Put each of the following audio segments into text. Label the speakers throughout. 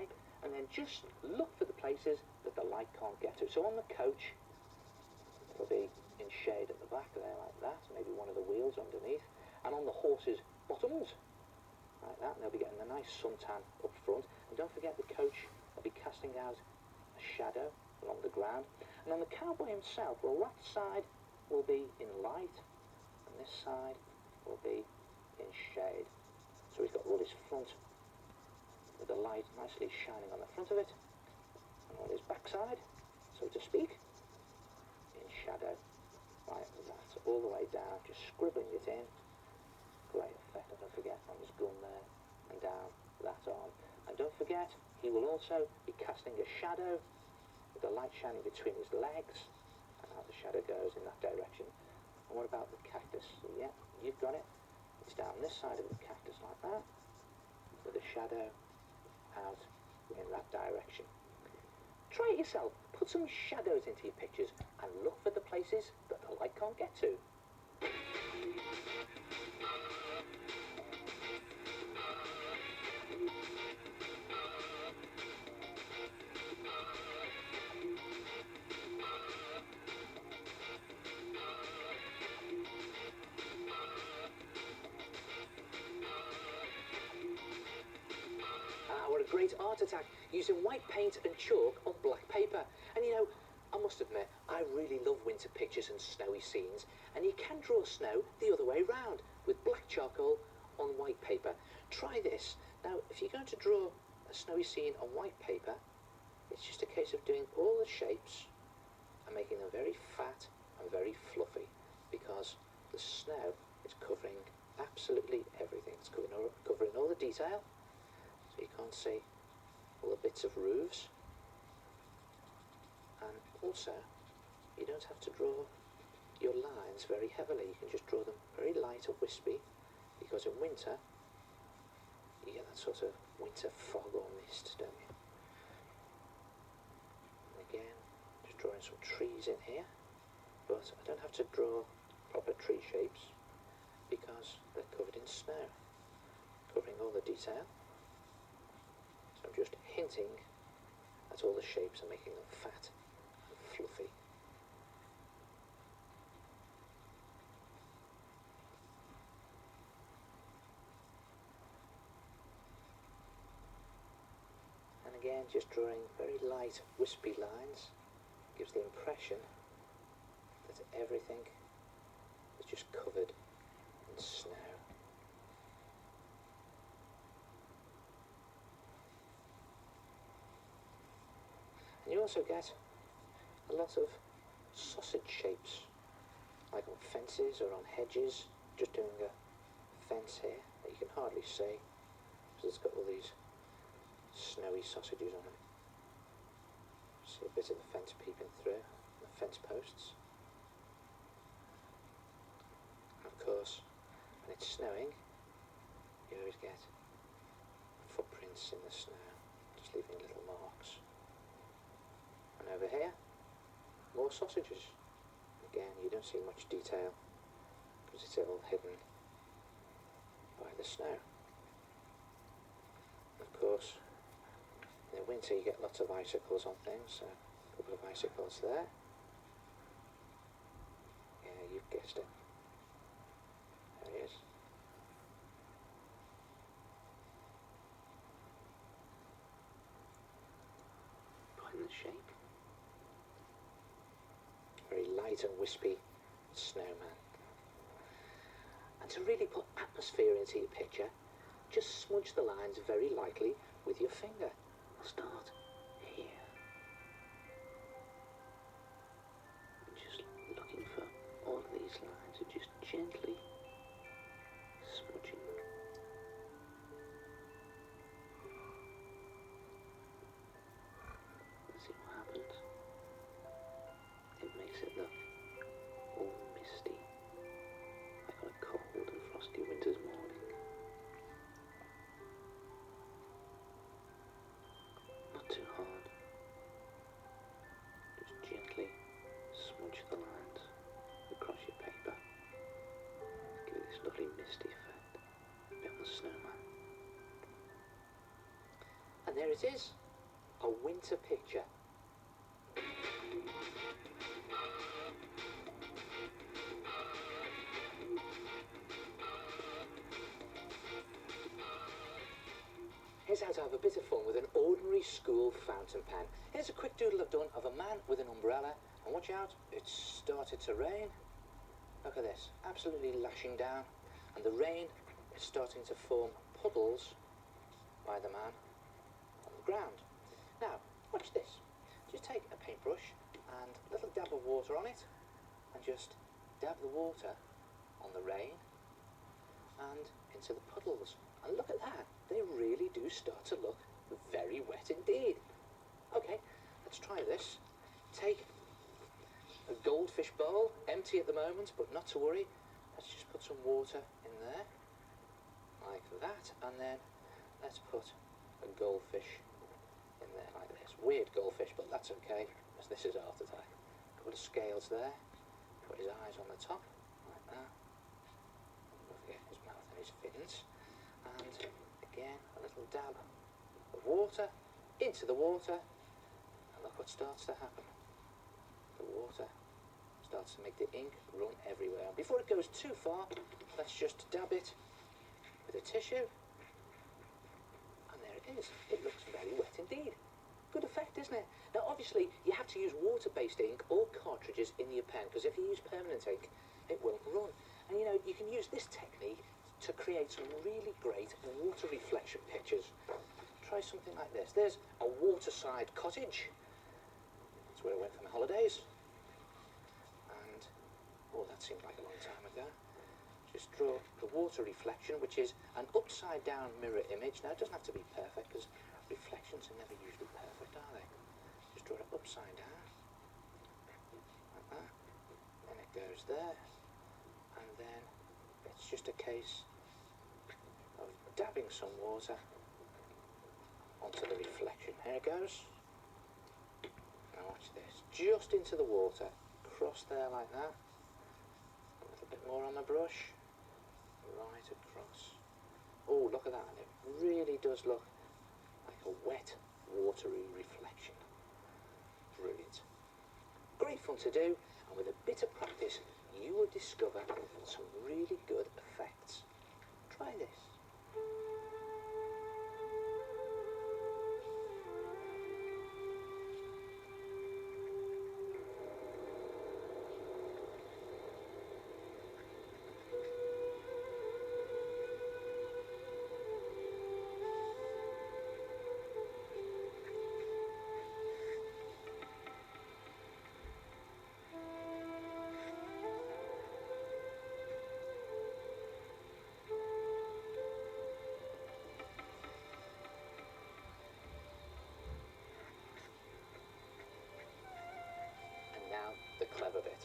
Speaker 1: okay? And then just look for the places that the light can't get to. So on the coach, it'll be in shade at the back there like that, maybe one of the wheels underneath, and on the horse's bottoms, like that, and they'll be getting a nice suntan up front. And don't forget the coach will be casting out a shadow along the ground. And on the cowboy himself, well, that side will be in light, and this side will be in shade. So he's got all his front with the light nicely shining on the front of it, and on his backside, so to speak, in shadow, like that, all the way down, just scribbling it in. Great effect, and don't forget on his gun there, and down that arm. And don't forget, he will also be casting a shadow with the light shining between his legs, and how the shadow goes in that direction. And what about the cactus? Yeah, you've got it. It's down this side of the cactus like that, with the shadow out in that direction. Try it yourself. Put some shadows into your pictures and look for the places that the light can't get to. What a great art attack, using white paint and chalk on black paper. And you know, I must admit, I really love winter pictures and snowy scenes, and you can draw snow the other way round, with black charcoal on white paper. Try this. Now, if you're going to draw a snowy scene on white paper, it's just a case of doing all the shapes and making them very fat and very fluffy, because the snow is covering absolutely everything. It's covering all the detail, so you can't see all the bits of roofs. And also, you don't have to draw your lines very heavily. You can just draw them very light and wispy, because in winter, you get that sort of winter fog or mist, don't you? And again, just drawing some trees in here, but I don't have to draw proper tree shapes, because they're covered in snow, covering all the detail. So I'm just hinting at all the shapes and making them fat and fluffy. And again, just drawing very light, wispy lines gives the impression that everything is just covered in snow. And you also get a lot of sausage shapes, like on fences or on hedges. Just doing a fence here that you can hardly see, because it's got all these snowy sausages on it. See a bit of the fence peeping through, the fence posts. And of course, when it's snowing, you always get footprints in the snow, just leaving little marks. And over here, more sausages. Again, you don't see much detail, because it's all hidden by the snow. Of course, in the winter you get lots of icicles on things, so a couple of icicles there. Yeah, you've guessed it. There he is. Put in the shape. Very light and wispy snowman. And to really put atmosphere into your picture, just smudge the lines very lightly with your finger. We'll start here. And just looking for all of these lines and just gently smudging. Let's see what happens. It makes it look all misty, like on a cold and frosty winter's morning. Not too hard. Just gently smudge the lines across your paper. Give it this lovely misty effect. A bit on the snowman. And there it is, a winter picture. Here's how to have a bit of fun with an ordinary school fountain pen. Here's a quick doodle I've done of a man with an umbrella. And watch out, it's started to rain. Look at this, absolutely lashing down. And the rain is starting to form puddles by the man on the ground. Now, watch this. Just take a paintbrush and a little dab of water on it. And just dab the water on the rain and into the puddles. And look at that, they really do start to look very wet indeed. Okay, let's try this. Take a goldfish bowl, empty at the moment, but not to worry. Let's just put some water in there, like that, and then let's put a goldfish in there like this. Weird goldfish, but that's okay, because this is art attack. A couple of scales there, put his eyes on the top, like that. Don't forget his mouth and his fins. And again, a little dab of water into the water, and look what starts to happen. The water starts to make the ink run everywhere. And before it goes too far, let's just dab it with a tissue, and there it is. It looks very wet indeed. Good effect, isn't it? Now obviously you have to use water-based ink or cartridges in your pen, because if you use permanent ink it won't run. And you know, you can use this technique to create some really great water reflection pictures. Try something like this. There's a waterside cottage. That's where I went for my holidays. And, oh, that seemed like a long time ago. Just draw the water reflection, which is an upside down mirror image. Now it doesn't have to be perfect, because reflections are never usually perfect, are they? Just draw it upside down, like that. Then it goes there. And then it's just a case of dabbing some water onto the reflection. Here it goes. Now watch this. Just into the water. Across there like that. A little bit more on the brush. Right across. Oh, look at that. And it really does look like a wet, watery reflection. Brilliant. Great fun to do, and with a bit of practice you will discover some really good effects. Try this. Now, the clever bit.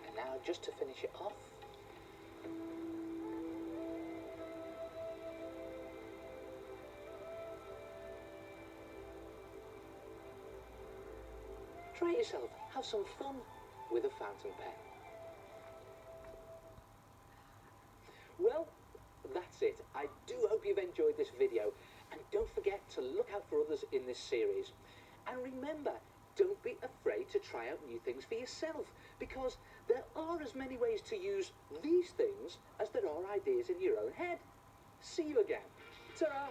Speaker 1: And now, just to finish it off, try it yourself. Have some fun with a fountain pen. Well, that's it. I do hope you've enjoyed this video. And don't forget to look out for others in this series. And remember, don't be afraid to try out new things for yourself, because there are as many ways to use these things as there are ideas in your own head. See you again. Ta-ra!